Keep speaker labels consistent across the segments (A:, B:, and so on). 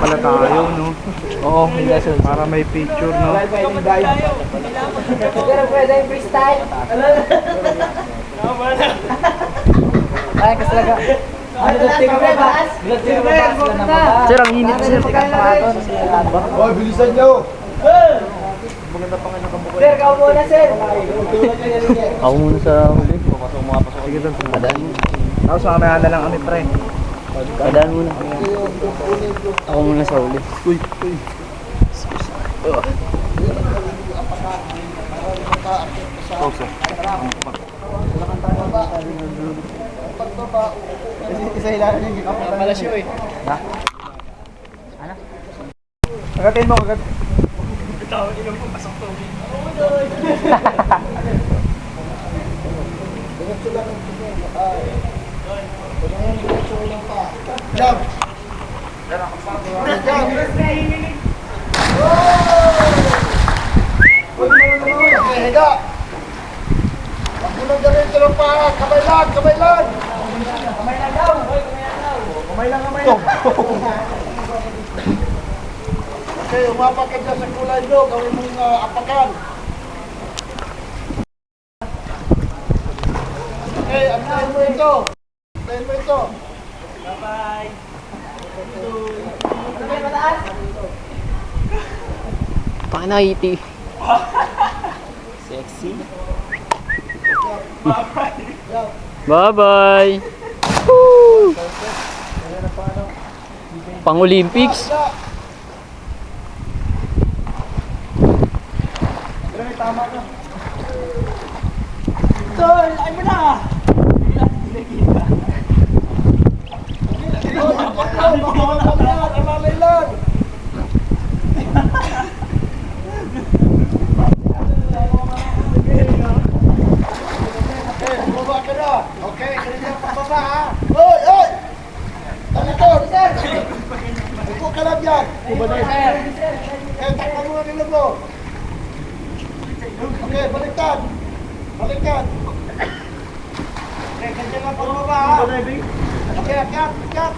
A: pala tayo, no?
B: Oo, hindi sunod.
A: Para may picture, no?
C: Pero pwede yung freestyle.
B: Ay, kasi talaga.
C: Ano na tingin mo ba?
B: Sir, ang init sir.
D: Hoy, bilisan nyo!
C: Sir, kau muna sir.
B: Ako muna sa huli.
A: Sige doon.
B: Padaan muna.
A: Tapos mamaya na lang kami, pre.
B: Padaan muna. Ako muna sa huli. Uy.
D: Isa hilaran yung gikapan.
A: Pala siya, eh. Ha? Ano? Agatin mo, agat. Ito, ilang po, pasok to.
D: Jump! Okay, higa! Huwag mo nang gawin ng paa! Kamay lang! Kamay lang!
C: Kamay lang daw.
A: Kamay lang, kamay lang.
D: Okay, umapak ka dyan sa kulay nyo. Gawin mong apakan. Okay, antayin mo ito. Antayin mo ito.
C: Okay, mataas.
B: Pakinaiti. Sexy. Bye-bye. Woo! Pang-Olympics.
C: Tol, ay mo na.
D: Alalay lang. Okay, bumaba ka na. Okay, kanina yung pababa ha. Hoy, hoy! Talikod! Upo ka lang yan. Okay, takpan mo nga nila mo. Okay, baliktad. Baliktad. Okay, kanina lang pababa ha. Okay, akyat, akyat.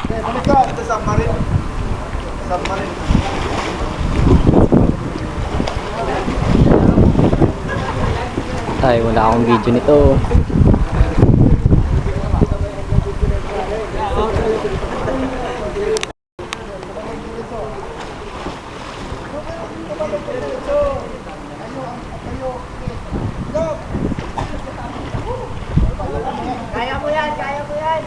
D: Okay, baliktad. Ito submarine. Submarine.
B: Ay, wala akong video nito.
C: Kaya mo yan, kaya mo yan.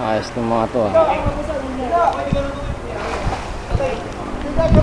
B: Ayos ng mga to ah.
D: Sige,